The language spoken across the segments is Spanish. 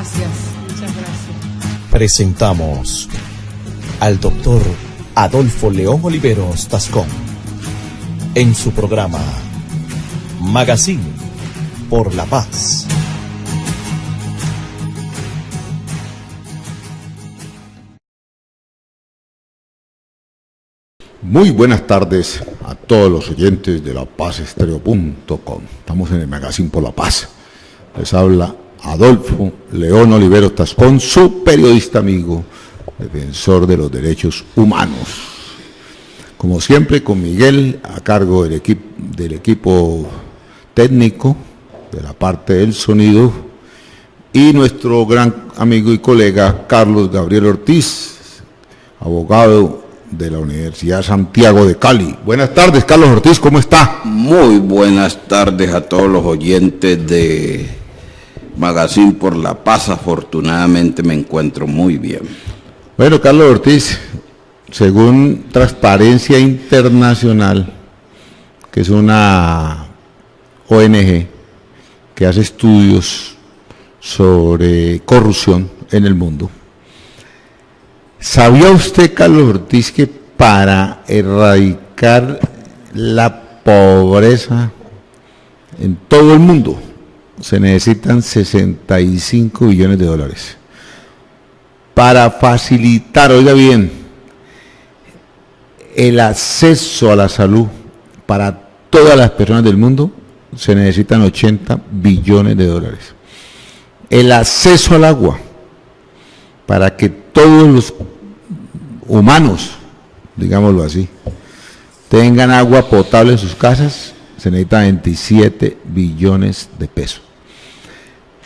Gracias, muchas gracias. Presentamos al doctor Adolfo León Oliveros Tascón en su programa Magazine por la Paz. Muy buenas tardes a todos los oyentes de lapazestéreo.com. Estamos en el Magazine por la Paz. Les habla Adolfo León Oliveros Tascón, su periodista amigo, defensor de los derechos humanos. Como siempre, con Miguel a cargo del equipo técnico, de la parte del sonido, y nuestro gran amigo y colega Carlos Gabriel Ortiz, abogado de la Universidad Santiago de Cali. Buenas tardes, Carlos Ortiz, ¿cómo está? Muy buenas tardes a todos los oyentes de Magazine por la Paz. Afortunadamente me encuentro muy bien. Bueno, Carlos Ortiz, según Transparencia Internacional, que es una ONG que hace estudios sobre corrupción en el mundo, ¿sabía usted, Carlos Ortiz, que para erradicar la pobreza en todo el mundo se necesitan 65 billones de dólares? Para facilitar, oiga bien, el acceso a la salud para todas las personas del mundo se necesitan 80 billones de dólares. El acceso al agua para que todos los humanos, digámoslo así, tengan agua potable en sus casas, se necesita 27 billones de pesos.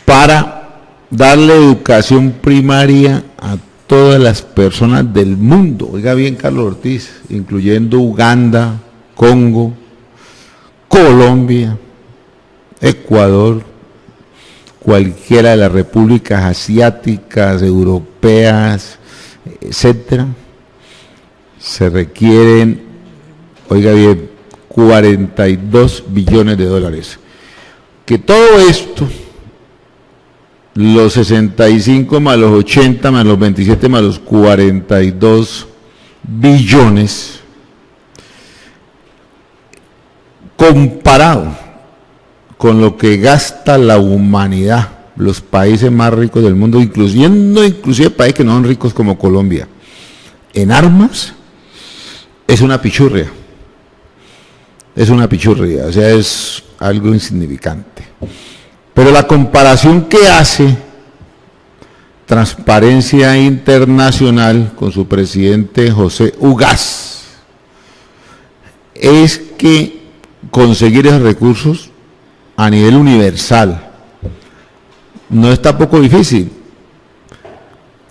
Para darle educación primaria a todas las personas del mundo, oiga bien, Carlos Ortiz, incluyendo Uganda, Congo, Colombia, Ecuador, cualquiera de las repúblicas asiáticas, europeas, etcétera, se requieren, oiga bien, 42 billones de dólares. Que todo esto, los 65 más los 80 más los 27 más los 42 billones, comparado con lo que gasta la humanidad, los países más ricos del mundo, inclusive países que no son ricos como Colombia, en armas, es una pichurria. Es una pichurria, o sea, es algo insignificante. Pero la comparación que hace Transparencia Internacional con su presidente José Ugaz es que conseguir esos recursos a nivel universal no está poco difícil.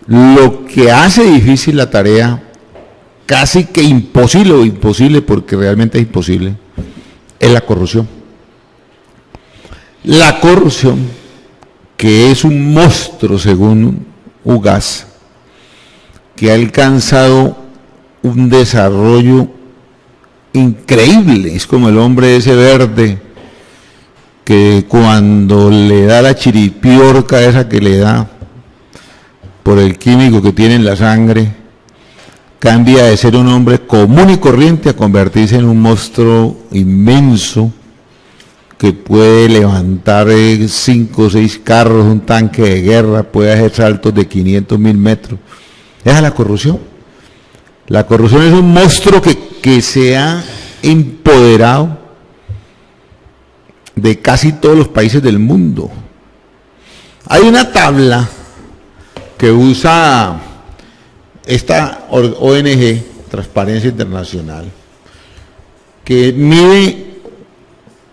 Lo que hace difícil la tarea, casi que imposible, o imposible porque realmente es imposible, es la corrupción. La corrupción, que es un monstruo según Ugaz, que ha alcanzado un desarrollo increíble, es como el hombre ese verde que cuando le da la chiripiorca esa que le da por el químico que tiene en la sangre, cambia de ser un hombre común y corriente a convertirse en un monstruo inmenso que puede levantar 5 o 6 carros, un tanque de guerra, puede hacer saltos de 500.000 metros. Esa es la corrupción. La corrupción es un monstruo que se ha empoderado de casi todos los países del mundo. Hay una tabla que usa esta ONG, Transparencia Internacional, que mide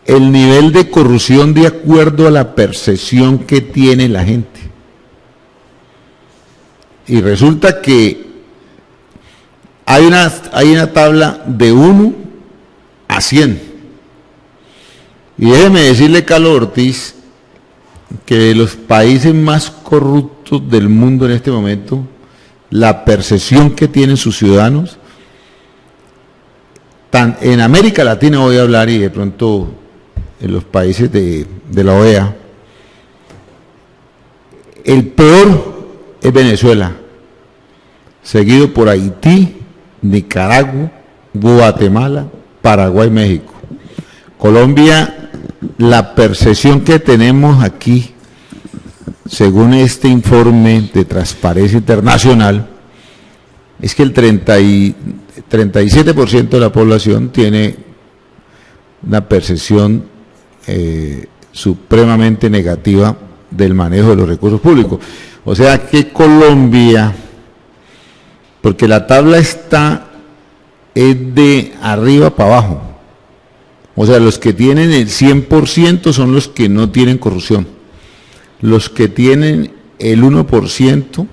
el nivel de corrupción de acuerdo a la percepción que tiene la gente. Y resulta que hay una tabla de 1 a 100. Y déjeme decirle, Carlos Ortiz, que de los países más corruptos del mundo en este momento, la percepción que tienen sus ciudadanos, en América Latina voy a hablar, y de pronto en los países de la OEA, El peor es Venezuela, seguido por Haití, Nicaragua, Guatemala, Paraguay, México. Colombia, la percepción que tenemos aquí, según este informe de Transparencia Internacional, es que el 37% de la población tiene una percepción supremamente negativa del manejo de los recursos públicos. O sea que Colombia, porque la tabla está es de arriba para abajo, o sea, los que tienen el 100% son los que no tienen corrupción, los que tienen el 1%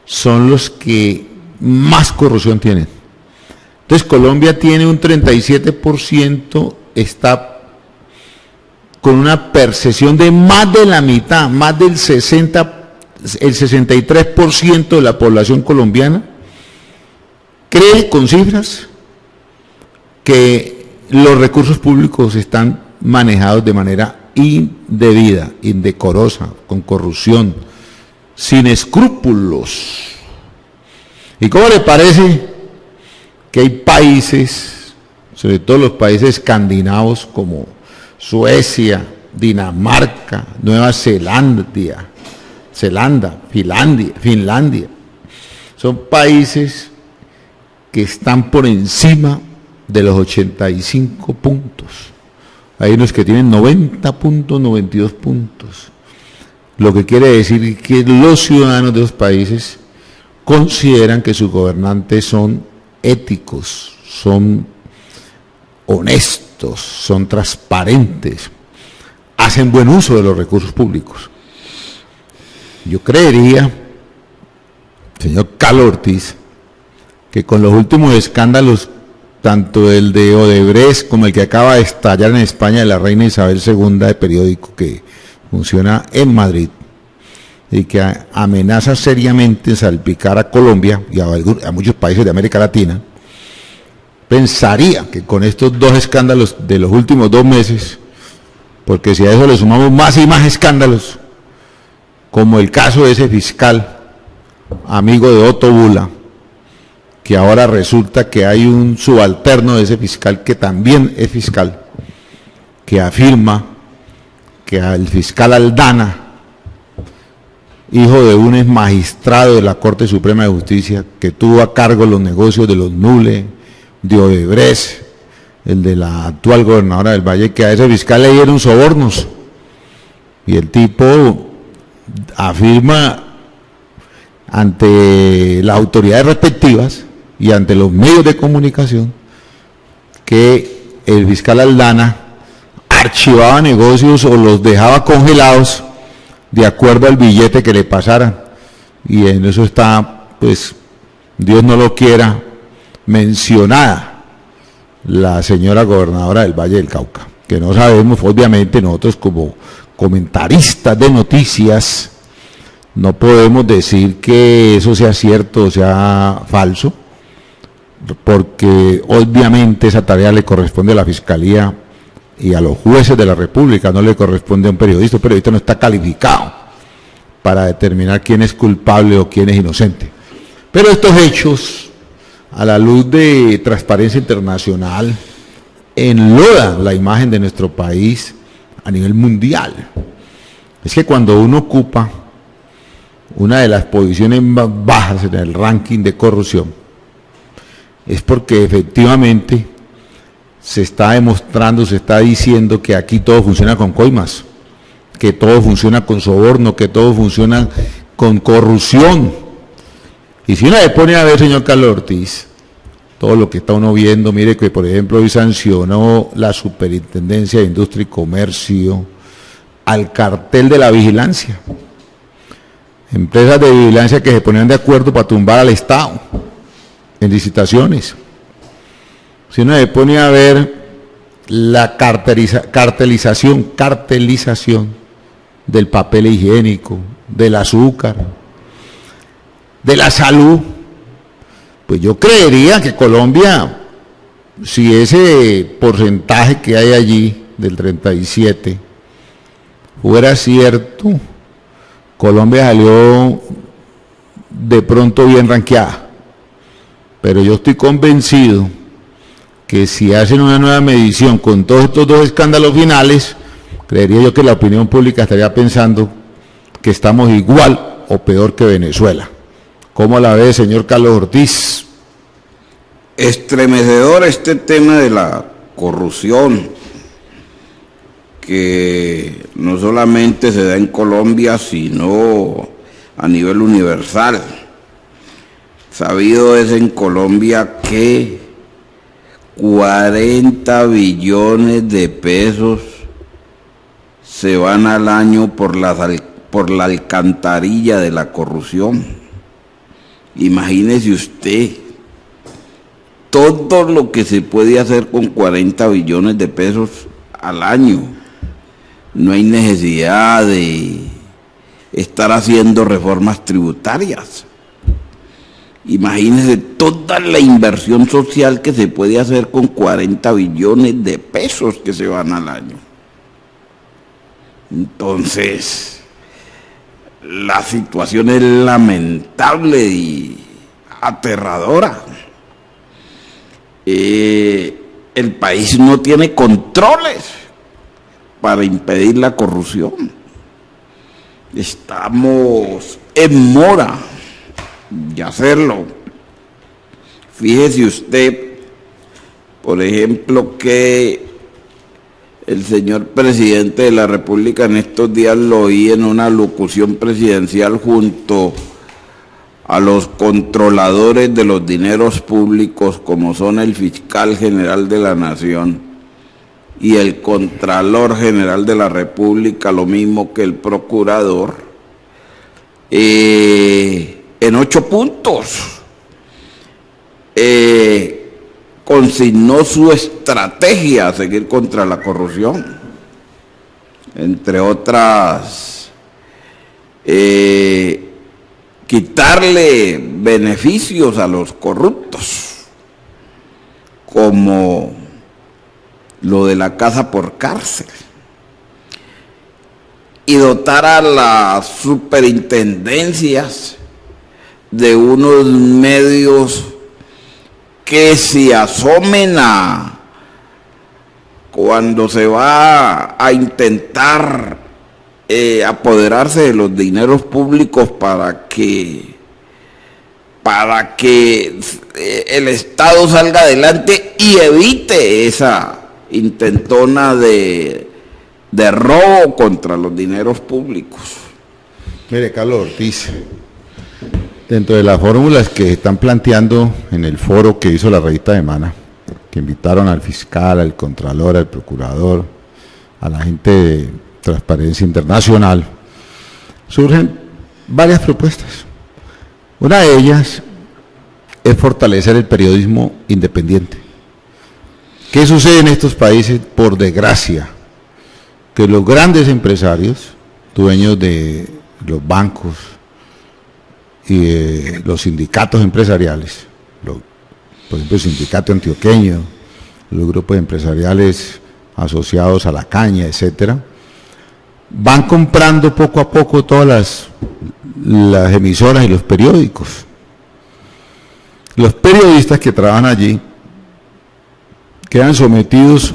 son los que más corrupción tienen. Entonces Colombia tiene un 37%, está con una percepción de más de la mitad, más del 63% de la población colombiana cree con cifras que los recursos públicos están manejados de manera indebida, indecorosa, con corrupción, sin escrúpulos. ¿Y cómo le parece que hay países, sobre todo los países escandinavos como Suecia, Dinamarca, Nueva Zelanda, Finlandia, son países que están por encima de los 85 puntos. Hay unos que tienen 90 puntos, 92 puntos. Lo que quiere decir que los ciudadanos de los países consideran que sus gobernantes son éticos, son honestos, son transparentes, hacen buen uso de los recursos públicos. Yo creería, señor Carlos Ortiz, que con los últimos escándalos, tanto el de Odebrecht como el que acaba de estallar en España de la reina Isabel II, de periódico que funciona en Madrid y que amenaza seriamente salpicar a Colombia y a muchos países de América Latina, pensaría que con estos dos escándalos de los últimos 2 meses, porque si a eso le sumamos más y más escándalos, como el caso de ese fiscal, amigo de Otto Bula, que ahora resulta que hay un subalterno de ese fiscal que también es fiscal, que afirma que al fiscal Aldana, hijo de un ex magistrado de la Corte Suprema de Justicia, que tuvo a cargo los negocios de los Nule, de Odebrecht, el de la actual gobernadora del Valle, que a ese fiscal le dieron sobornos, y el tipo afirma ante las autoridades respectivas y ante los medios de comunicación que el fiscal Aldana archivaba negocios o los dejaba congelados de acuerdo al billete que le pasaran, y en eso está, pues, Dios no lo quiera, mencionada la señora gobernadora del Valle del Cauca, que no sabemos, obviamente nosotros como comentaristas de noticias no podemos decir que eso sea cierto o sea falso, porque obviamente esa tarea le corresponde a la Fiscalía y a los jueces de la República, no le corresponde a un periodista. Un periodista no está calificado para determinar quién es culpable o quién es inocente. Pero estos hechos, a la luz de Transparencia Internacional, enlodan la imagen de nuestro país a nivel mundial. Es que cuando uno ocupa una de las posiciones más bajas en el ranking de corrupción, es porque efectivamente se está demostrando, se está diciendo que aquí todo funciona con coimas, que todo funciona con soborno, que todo funciona con corrupción. Y si uno le pone a ver, señor Carlos Ortiz, todo lo que está uno viendo, mire que por ejemplo hoy sancionó la Superintendencia de Industria y Comercio al cartel de la vigilancia, empresas de vigilancia que se ponían de acuerdo para tumbar al Estado en licitaciones. Si uno le pone a ver la cartelización del papel higiénico, del azúcar, de la salud, pues yo creería que Colombia, si ese porcentaje que hay allí del 37 fuera cierto, Colombia salió de pronto bien ranqueada, pero yo estoy convencido que si hacen una nueva medición con todos estos dos escándalos finales, creería yo que la opinión pública estaría pensando que estamos igual o peor que Venezuela. ¿Cómo la ve, señor Carlos Ortiz? Estremecedor este tema de la corrupción, que no solamente se da en Colombia, sino a nivel universal. Sabido es en Colombia que 40 billones de pesos se van al año por la alcantarilla de la corrupción. Imagínese usted todo lo que se puede hacer con 40 billones de pesos al año. No hay necesidad de estar haciendo reformas tributarias. Imagínese toda la inversión social que se puede hacer con 40 billones de pesos que se van al año. Entonces, la situación es lamentable y aterradora. El país no tiene controles para impedir la corrupción. Estamos en mora de hacerlo. Fíjese usted, por ejemplo, que el señor presidente de la República en estos días lo oí en una locución presidencial junto a los controladores de los dineros públicos, como son el fiscal general de la Nación y el Contralor General de la República, lo mismo que el procurador, en 8 puntos consignó su estrategia a seguir contra la corrupción, entre otras, quitarle beneficios a los corruptos, como lo de la casa por cárcel, y dotar a las superintendencias de unos medios que se asomen a cuando se va a intentar apoderarse de los dineros públicos para que el Estado salga adelante y evite esa intentona de robo contra los dineros públicos. Mire, Carlos Ortiz, dentro de las fórmulas que están planteando en el foro que hizo la revista de Mana, que invitaron al fiscal, al contralor, al procurador, a la gente de Transparencia Internacional, surgen varias propuestas. Una de ellas es fortalecer el periodismo independiente. ¿Qué sucede en estos países? Por desgracia, que los grandes empresarios, dueños de los bancos y los sindicatos empresariales, por ejemplo el sindicato antioqueño, los grupos empresariales asociados a la caña, etcétera, van comprando poco a poco todas las emisoras y los periódicos. Los periodistas que trabajan allí quedan sometidos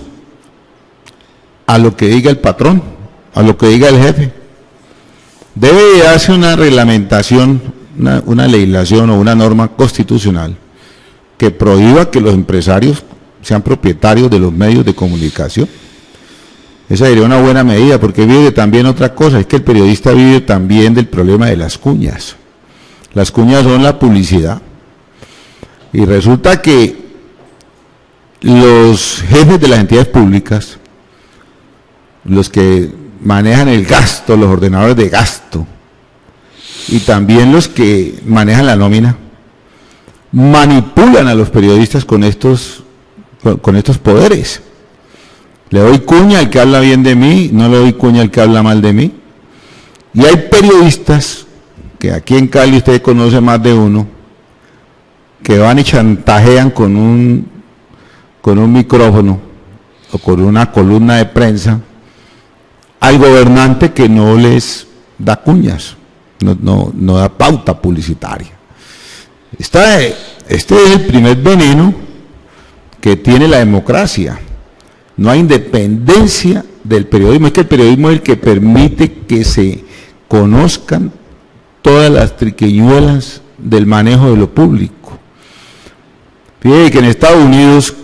a lo que diga el patrón, a lo que diga el jefe. Debe darse una reglamentación, una legislación o una norma constitucional que prohíba que los empresarios sean propietarios de los medios de comunicación. Esa sería una buena medida, porque vive también otra cosa, es que el periodista vive también del problema de las cuñas. Las cuñas son la publicidad. Y resulta que los jefes de las entidades públicas, los que manejan el gasto, los ordenadores de gasto, y también los que manejan la nómina, manipulan a los periodistas con estos poderes. Le doy cuña al que habla bien de mí, no le doy cuña al que habla mal de mí. Y hay periodistas, que aquí en Cali usted conoce más de uno, que van y chantajean con un micrófono o con una columna de prensa al gobernante que no les da cuñas, no da pauta publicitaria. Este es el primer veneno que tiene la democracia. No hay independencia del periodismo. Es que el periodismo es el que permite que se conozcan todas las triquiñuelas del manejo de lo público. Fíjate que en Estados Unidos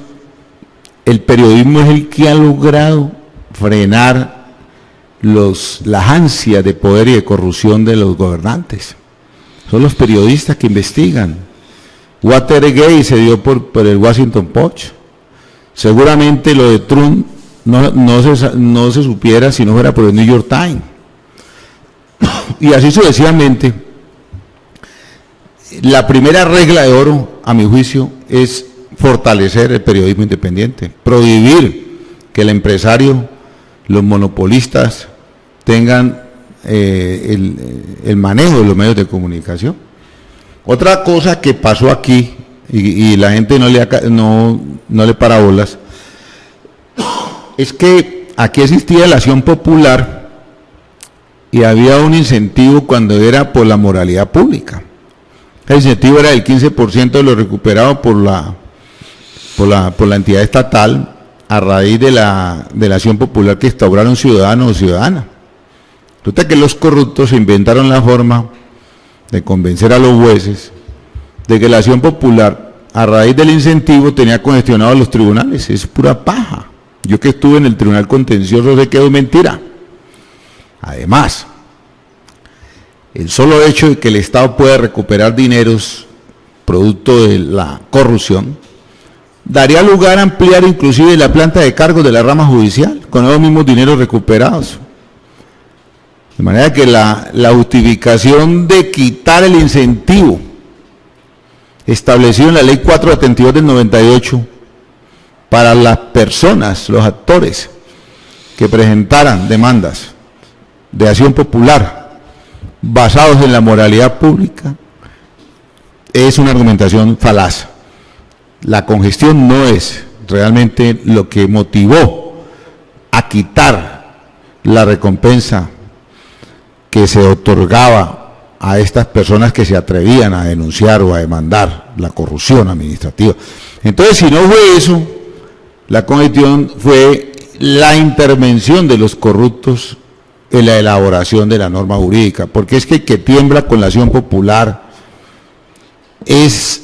el periodismo es el que ha logrado frenar las ansias de poder y de corrupción de los gobernantes. Son los periodistas que investigan. Watergate se dio por el Washington Post. Seguramente lo de Trump no se supiera si no fuera por el New York Times. Y así sucesivamente. La primera regla de oro, a mi juicio, es fortalecer el periodismo independiente, prohibir que el empresario, los monopolistas tengan el manejo de los medios de comunicación. Otra cosa que pasó aquí, y la gente no le para bolas, es que aquí existía la acción popular y había un incentivo cuando era por la moralidad pública. El incentivo era del 15% de lo recuperado por la entidad estatal a raíz de la acción popular que instauraron ciudadanos o ciudadanas. Resulta que los corruptos se inventaron la forma de convencer a los jueces de que la acción popular, a raíz del incentivo, tenía congestionados los tribunales. Es pura paja. Yo que estuve en el tribunal contencioso sé que es mentira. Además, el solo hecho de que el Estado pueda recuperar dineros producto de la corrupción daría lugar a ampliar inclusive la planta de cargos de la rama judicial con los mismos dineros recuperados. De manera que la justificación de quitar el incentivo establecido en la ley 472 del 98 para las personas, los actores que presentaran demandas de acción popular basados en la moralidad pública es una argumentación falaz. La congestión no es realmente lo que motivó a quitar la recompensa que se otorgaba a estas personas que se atrevían a denunciar o a demandar la corrupción administrativa. Entonces, si no fue eso, la congestión fue la intervención de los corruptos en la elaboración de la norma jurídica, porque es que el que tiembla con la acción popular es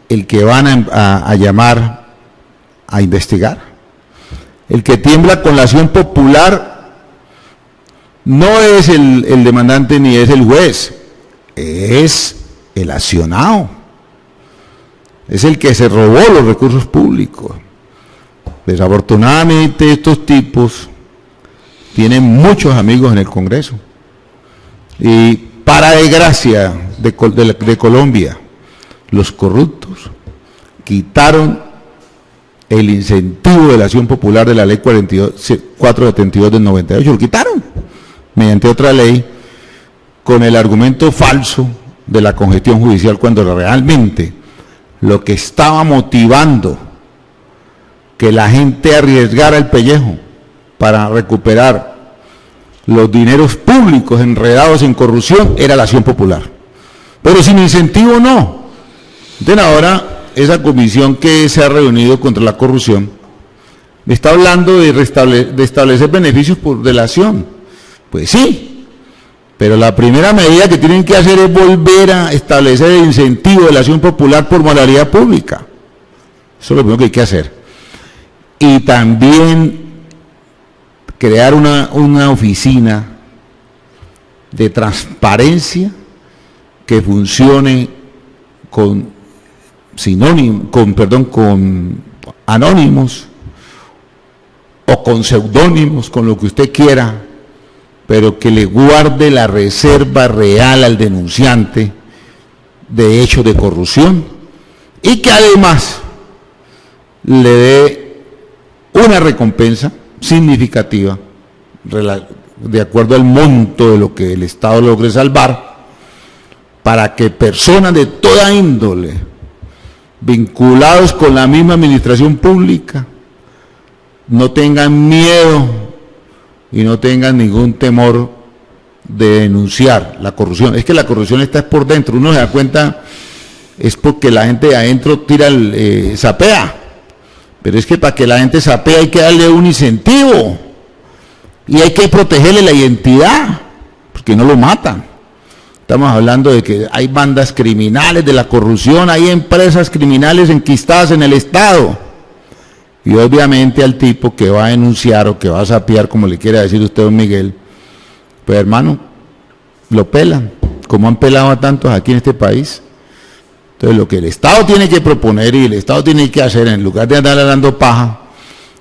el que van a llamar a investigar. El que tiembla con la acción popular no es el demandante ni es el juez, es el accionado, es el que se robó los recursos públicos. Desafortunadamente estos tipos tienen muchos amigos en el Congreso y para desgracia de Colombia, los corruptos quitaron el incentivo de la acción popular de la ley 472 del 98, lo quitaron mediante otra ley con el argumento falso de la congestión judicial, cuando realmente lo que estaba motivando que la gente arriesgara el pellejo para recuperar los dineros públicos enredados en corrupción era la acción popular. Pero sin incentivo no. Entonces ahora esa comisión que se ha reunido contra la corrupción está hablando de establecer beneficios por delación. Pues sí, pero la primera medida que tienen que hacer es volver a establecer el incentivo de la acción popular por moralidad pública. Eso es lo primero que hay que hacer. Y también crear una oficina de transparencia que funcione con anónimos o con seudónimos, con lo que usted quiera, pero que le guarde la reserva real al denunciante de hechos de corrupción y que además le dé una recompensa significativa de acuerdo al monto de lo que el Estado logre salvar, para que personas de toda índole vinculados con la misma administración pública no tengan miedo y no tengan ningún temor de denunciar la corrupción. Es que la corrupción está por dentro, uno se da cuenta, es porque la gente de adentro tira sapea, pero es que para que la gente sapea hay que darle un incentivo, y hay que protegerle la identidad, porque no lo matan. Estamos hablando de que hay bandas criminales de la corrupción, hay empresas criminales enquistadas en el Estado, y obviamente al tipo que va a denunciar o que va a sapear, como le quiera decir usted, don Miguel, pues hermano, lo pelan, como han pelado a tantos aquí en este país. Entonces lo que el Estado tiene que proponer y el Estado tiene que hacer, en lugar de andar dando paja,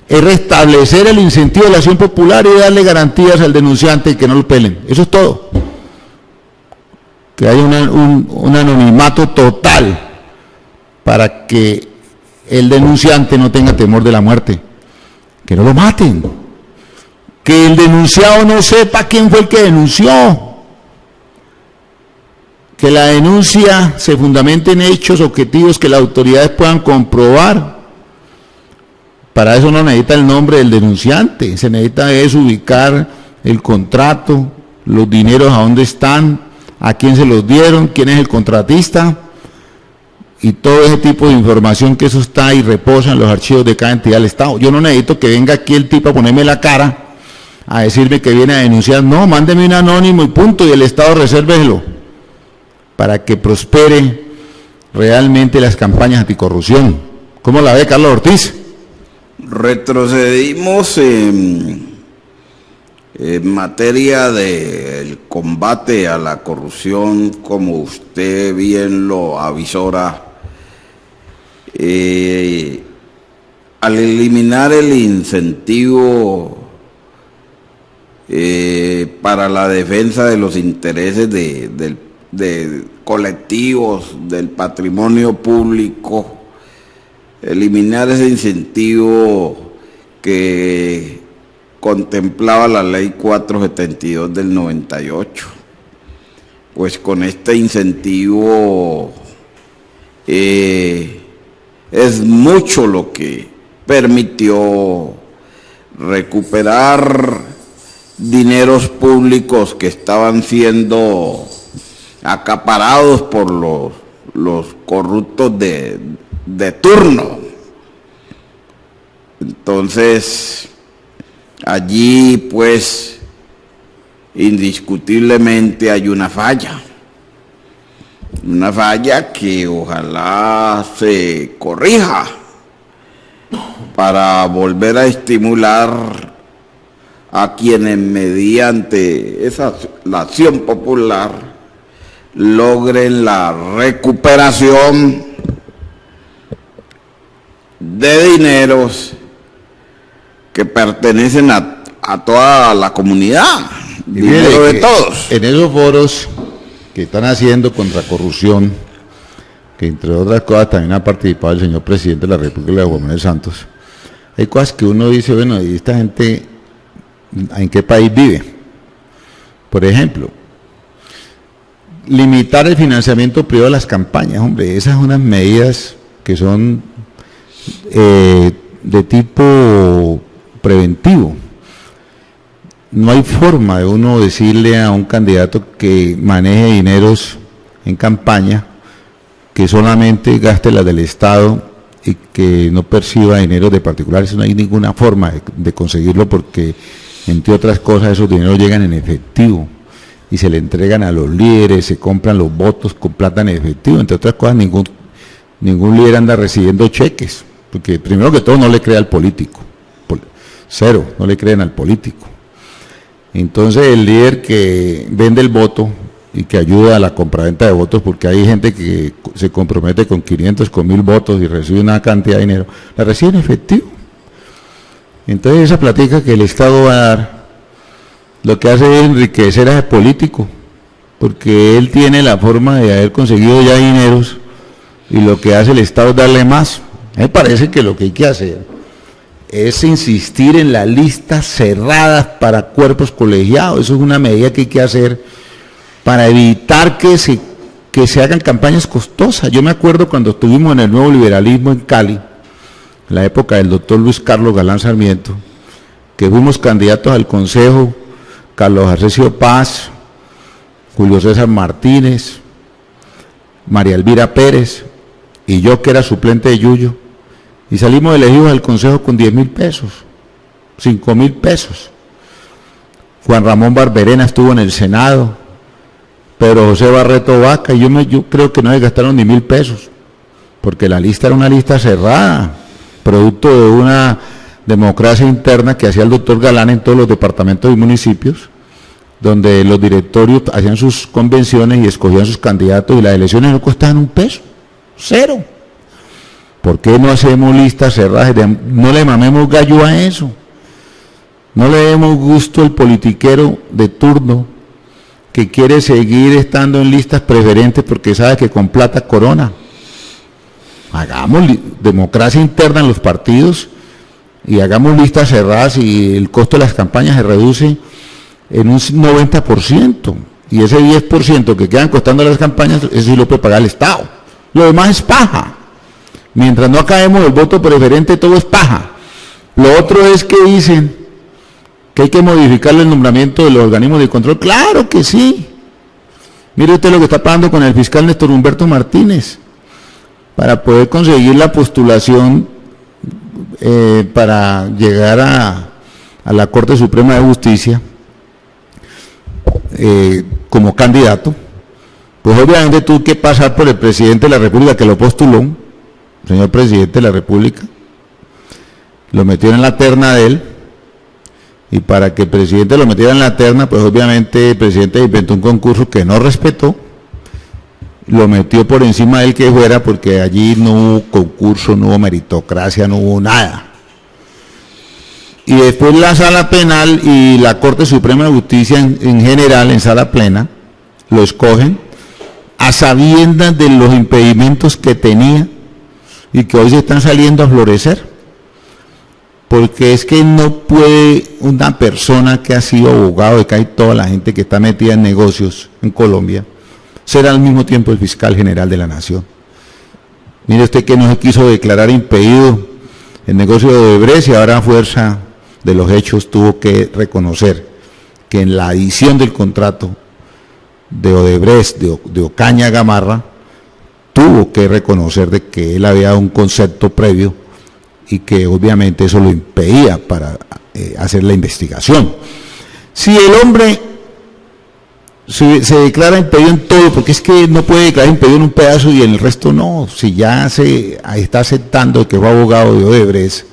es restablecer el incentivo de la acción popular y darle garantías al denunciante y que no lo pelen. Eso es todo. Que haya un anonimato total para que el denunciante no tenga temor de la muerte. Que no lo maten. Que el denunciado no sepa quién fue el que denunció. Que la denuncia se fundamente en hechos objetivos que las autoridades puedan comprobar. Para eso no necesita el nombre del denunciante, se necesita es ubicar el contrato, los dineros a dónde están, a quién se los dieron, quién es el contratista, y todo ese tipo de información, que eso está y reposa en los archivos de cada entidad del Estado. Yo no necesito que venga aquí el tipo a ponerme la cara, a decirme que viene a denunciar. No, mándeme un anónimo y punto, y el Estado resérvelo, para que prospere realmente las campañas anticorrupción. ¿Cómo la ve, Carlos Ortiz? Retrocedimos en materia del combate a la corrupción, como usted bien lo avisora. Al eliminar el incentivo para la defensa de los intereses de colectivos, del patrimonio público, eliminar ese incentivo que contemplaba la ley 472 del 98, pues con este incentivo es mucho lo que permitió recuperar dineros públicos que estaban siendo acaparados por los corruptos de turno. Entonces, allí pues indiscutiblemente hay una falla que ojalá se corrija para volver a estimular a quienes mediante la acción popular logren la recuperación de dineros que pertenecen a toda la comunidad, dinero de todos. En esos foros que están haciendo contra corrupción, que entre otras cosas también ha participado el señor presidente de la República, Juan Manuel Santos, hay cosas que uno dice, bueno, ¿y esta gente en qué país vive? Por ejemplo, limitar el financiamiento privado de las campañas. Hombre, esas son unas medidas que son de tipo preventivo. No hay forma de uno decirle a un candidato que maneje dineros en campaña, que solamente gaste las del Estado y que no perciba dinero de particulares. No hay ninguna forma de conseguirlo, porque entre otras cosas esos dineros llegan en efectivo y se le entregan a los líderes, se compran los votos con plata en efectivo. Entre otras cosas, ningún líder anda recibiendo cheques, porque primero que todo no le cree al político, cero, no le creen al político. Entonces el líder que vende el voto y que ayuda a la compraventa de votos, porque hay gente que se compromete con 500, con 1000 votos y recibe una cantidad de dinero, la recibe en efectivo. Entonces esa plática que el Estado va a dar, lo que hace es enriquecer a ese político, porque él tiene la forma de haber conseguido ya dineros, y lo que hace el Estado es darle más. Me parece que lo que hay que hacer es insistir en las listas cerradas para cuerpos colegiados. Eso es una medida que hay que hacer para evitar que se hagan campañas costosas. Yo me acuerdo cuando estuvimos en el nuevo liberalismo en Cali, en la época del doctor Luis Carlos Galán Sarmiento, que fuimos candidatos al Consejo, Carlos Arcesio Paz, Julio César Martínez, María Elvira Pérez y yo, que era suplente de Yuyo, y salimos elegidos al Consejo con 10.000 pesos, 5.000 pesos. Juan Ramón Barberena estuvo en el Senado, Pedro José Barreto Vaca, y yo creo que no se gastaron ni 1.000 pesos, porque la lista era una lista cerrada, producto de una democracia interna que hacía el doctor Galán en todos los departamentos y municipios, donde los directorios hacían sus convenciones y escogían sus candidatos, y las elecciones no costaban un peso, cero. ¿Por qué no hacemos listas cerradas? No le mamemos gallo a eso. No le demos gusto al politiquero de turno que quiere seguir estando en listas preferentes porque sabe que con plata corona. Hagamos democracia interna en los partidos y hagamos listas cerradas, y el costo de las campañas se reduce en un 90%, y ese 10% que quedan costando las campañas, eso sí lo puede pagar el Estado. Lo demás es paja. Mientras no acabemos el voto preferente, todo es paja. Lo otro es que dicen que hay que modificar el nombramiento de los organismos de control. Claro que sí. Mire usted lo que está pasando con el fiscal Néstor Humberto Martínez para poder conseguir la postulación para llegar a la Corte Suprema de Justicia como candidato. Pues obviamente tuvo que pasar por el presidente de la República, que lo postuló, señor presidente de la República, lo metió en la terna de él, y para que el presidente lo metiera en la terna, pues obviamente el presidente inventó un concurso que no respetó, lo metió por encima del que fuera, porque allí no hubo concurso, no hubo meritocracia, no hubo nada. Y después la Sala Penal y la Corte Suprema de Justicia en general, en sala plena, lo escogen a sabiendas de los impedimentos que tenía y que hoy se están saliendo a florecer. Porque es que no puede una persona que ha sido abogado, de que hay toda la gente que está metida en negocios en Colombia, ser al mismo tiempo el fiscal general de la nación. Mire usted que no se quiso declarar impedido el negocio de Odebrecht, y ahora a fuerza de los hechos tuvo que reconocer que en la adición del contrato de Odebrecht, de Ocaña Gamarra, tuvo que reconocer de que él había dado un concepto previo y que obviamente eso lo impedía para hacer la investigación. Si el hombre se declara impedido en todo, porque es que no puede declarar impedido en un pedazo y en el resto no, si ya está aceptando que fue abogado de Odebrecht,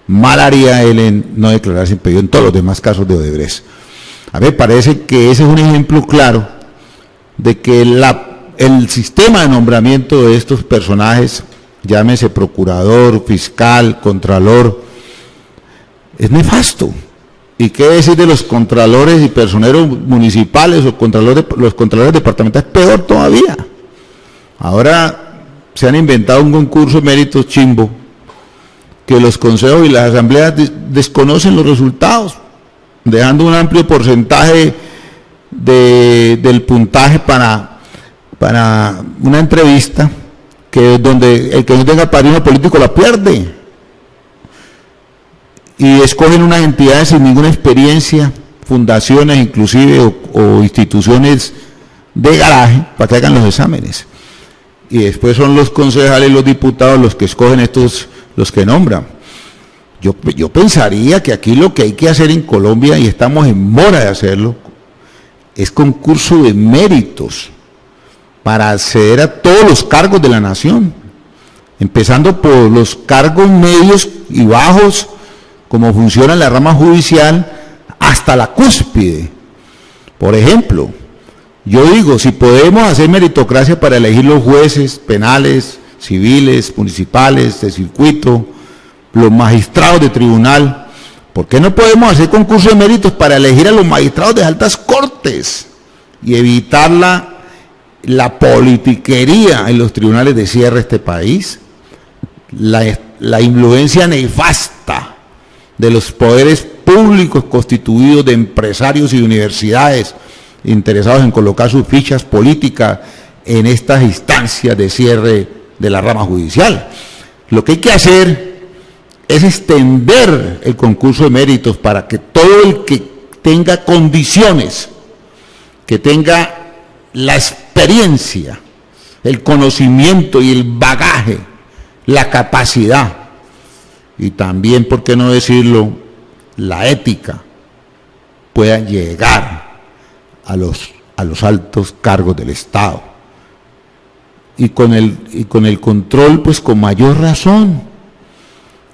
mal haría él en no declararse impedido en todos los demás casos de Odebrecht. A mí me parece que ese es un ejemplo claro de que el sistema de nombramiento de estos personajes, llámese procurador, fiscal, contralor, es nefasto. ¿Y qué decir de los contralores y personeros municipales o los contralores departamentales? Peor todavía. Ahora se han inventado un concurso de méritos chimbo, que los consejos y las asambleas desconocen los resultados, dejando un amplio porcentaje del puntaje para una entrevista, donde el que no tenga padrino político la pierde, y escogen unas entidades sin ninguna experiencia, fundaciones inclusive o instituciones de garaje para que hagan los exámenes, y después son los concejales y los diputados los que escogen los que nombran. Yo pensaría que aquí lo que hay que hacer en Colombia, y estamos en mora de hacerlo, es concurso de méritos para acceder a todos los cargos de la nación, empezando por los cargos medios y bajos, como funciona la rama judicial, hasta la cúspide. Por ejemplo, yo digo, si podemos hacer meritocracia para elegir los jueces penales, civiles, municipales, de circuito, los magistrados de tribunal, ¿por qué no podemos hacer concurso de méritos para elegir a los magistrados de altas cortes y evitar la politiquería en los tribunales de cierre de este país? La influencia nefasta de los poderes públicos constituidos de empresarios y universidades interesados en colocar sus fichas políticas en estas instancias de cierre de la rama judicial. Lo que hay que hacer es extender el concurso de méritos para que todo el que tenga condiciones, que tenga la experiencia, el conocimiento y el bagaje, la capacidad y también, por qué no decirlo, la ética puedan llegar a los altos cargos del Estado. Y con el control, pues con mayor razón.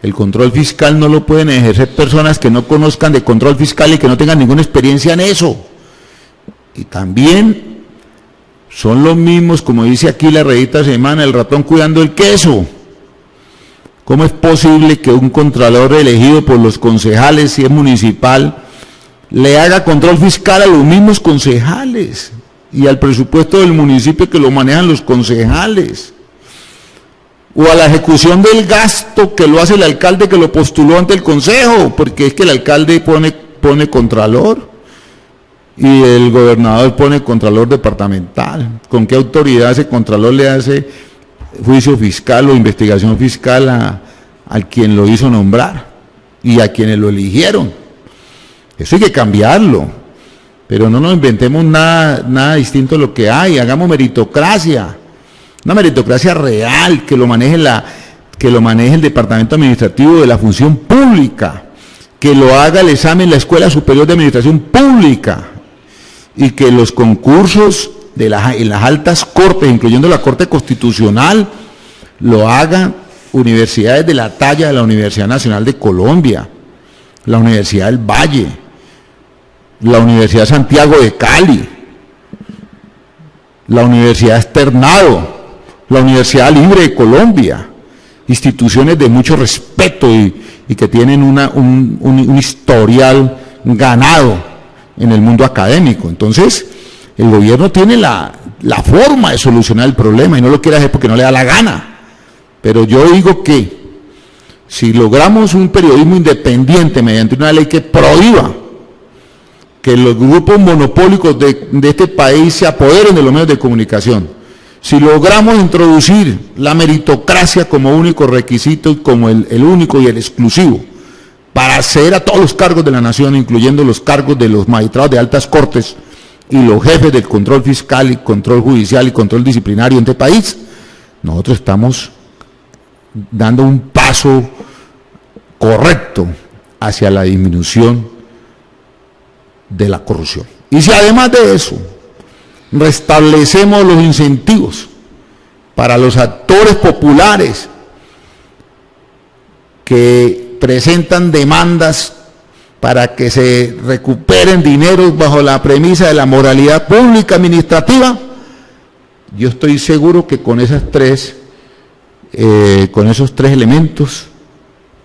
El control fiscal no lo pueden ejercer personas que no conozcan de control fiscal y que no tengan ninguna experiencia en eso. Y también son los mismos, como dice aquí la revista Semana, el ratón cuidando el queso. ¿Cómo es posible que un contralor elegido por los concejales, si es municipal, le haga control fiscal a los mismos concejales y al presupuesto del municipio que lo manejan los concejales? O a la ejecución del gasto que lo hace el alcalde que lo postuló ante el consejo, porque es que el alcalde pone contralor y el gobernador pone contralor departamental. ¿Con qué autoridad ese contralor le hace juicio fiscal o investigación fiscal al quien lo hizo nombrar y a quienes lo eligieron? Eso hay que cambiarlo, pero no nos inventemos nada distinto a lo que hay. Hagamos meritocracia, una meritocracia real que lo maneje el Departamento Administrativo de la Función Pública, que lo haga el examen la Escuela Superior de Administración Pública y que los concursos en las altas cortes, incluyendo la Corte Constitucional, lo hagan universidades de la talla de la Universidad Nacional de Colombia, la Universidad del Valle, la Universidad Santiago de Cali, la Universidad Externado, la Universidad Libre de Colombia, instituciones de mucho respeto y que tienen un historial ganado en el mundo académico. Entonces, el gobierno tiene la forma de solucionar el problema y no lo quiere hacer porque no le da la gana. Pero yo digo que si logramos un periodismo independiente mediante una ley que prohíba que los grupos monopólicos de este país se apoderen de los medios de comunicación, si logramos introducir la meritocracia como único requisito y como el único y el exclusivo para acceder a todos los cargos de la nación, incluyendo los cargos de los magistrados de altas cortes y los jefes del control fiscal y control judicial y control disciplinario en este país, nosotros estamos dando un paso correcto hacia la disminución de la corrupción. Y si además de eso restablecemos los incentivos para los actores populares que presentan demandas para que se recuperen dineros bajo la premisa de la moralidad pública administrativa, yo estoy seguro que con esos tres elementos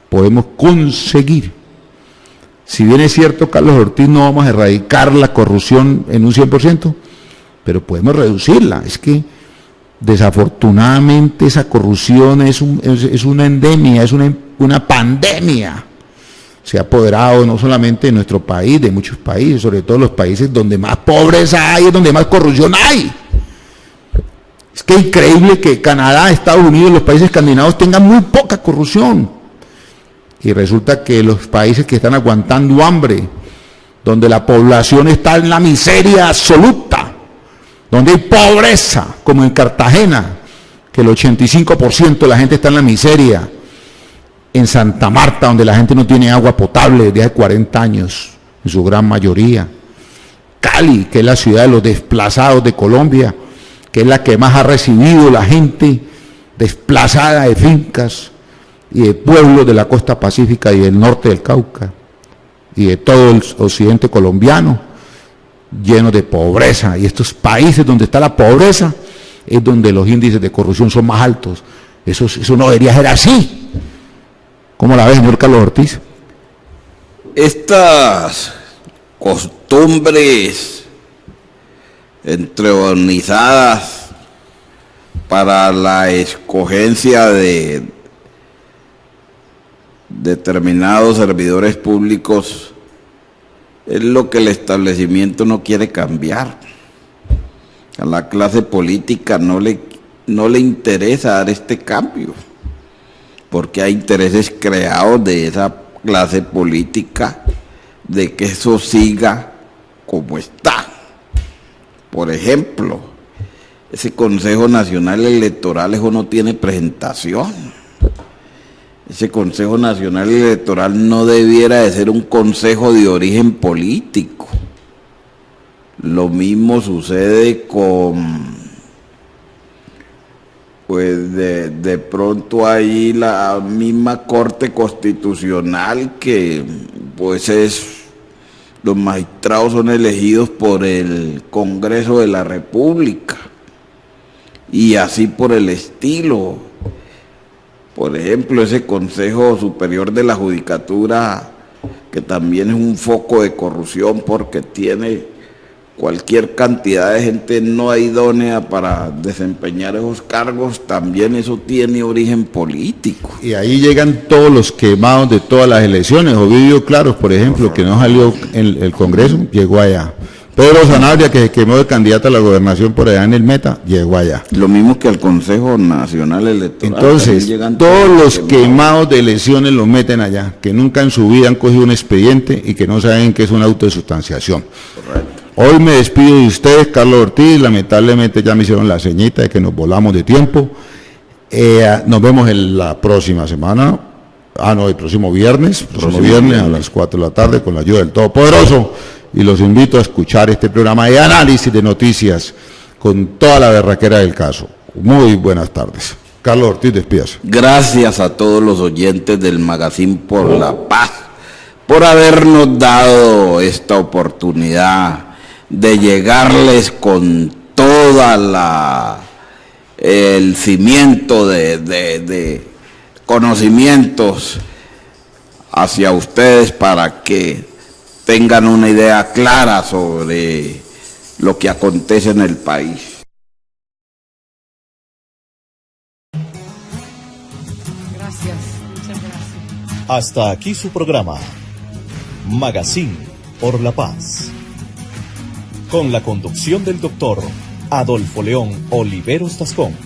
podemos conseguir. Si bien es cierto, Carlos Ortiz, no vamos a erradicar la corrupción en un 100%, pero podemos reducirla. Es que desafortunadamente esa corrupción es una endemia, es una pandemia. Se ha apoderado no solamente de nuestro país, de muchos países, sobre todo los países donde más pobreza hay, es donde más corrupción hay. Es que es increíble que Canadá, Estados Unidos, los países escandinavos tengan muy poca corrupción. Y resulta que los países que están aguantando hambre, donde la población está en la miseria absoluta, donde hay pobreza, como en Cartagena, que el 85% de la gente está en la miseria, en Santa Marta, donde la gente no tiene agua potable desde hace 40 años, en su gran mayoría, Cali, que es la ciudad de los desplazados de Colombia, que es la que más ha recibido la gente desplazada de fincas y de pueblos de la costa pacífica y del norte del Cauca y de todo el occidente colombiano, lleno de pobreza. Y estos países donde está la pobreza es donde los índices de corrupción son más altos. Eso no debería ser así. ¿Cómo la ve, señor Carlos Ortiz? Estas costumbres entronizzadas para la escogencia de determinados servidores públicos es lo que el establecimiento no quiere cambiar. A la clase política no le interesa dar este cambio, porque hay intereses creados de esa clase política de que eso siga como está. Por ejemplo, ese Consejo Nacional Electoral, eso no tiene presentación. Ese Consejo Nacional Electoral no debiera de ser un consejo de origen político. Lo mismo sucede con, pues de pronto ahí la misma Corte Constitucional, que pues los magistrados son elegidos por el Congreso de la República y así por el estilo. Por ejemplo, ese Consejo Superior de la Judicatura, que también es un foco de corrupción porque tiene cualquier cantidad de gente no idónea para desempeñar esos cargos, también eso tiene origen político. Y ahí llegan todos los quemados de todas las elecciones. Ovidio Claros, por ejemplo, que no salió en el Congreso, llegó allá. Pedro Sanabria, que se quemó de candidato a la gobernación por allá en el Meta, llegó allá. Lo mismo que al Consejo Nacional Electoral. Entonces, todos los quemados de elecciones los meten allá, que nunca en su vida han cogido un expediente y que no saben qué es una autosustanciación. Correcto. Hoy me despido de ustedes, Carlos Ortiz. Lamentablemente ya me hicieron la señita de que nos volamos de tiempo. Nos vemos en la próxima semana. El próximo viernes. A las 4 de la tarde, con la ayuda del Todopoderoso. Y los invito a escuchar este programa de análisis de noticias con toda la berraquera del caso. Muy buenas tardes. Carlos Ortiz, despídase. Gracias a todos los oyentes del Magazine por la Paz por habernos dado esta oportunidad de llegarles con toda el cimiento de conocimientos hacia ustedes para que tengan una idea clara sobre lo que acontece en el país. Gracias, muchas gracias. Hasta aquí su programa, Magazine por la Paz, con la conducción del doctor Adolfo León Oliveros Tascón.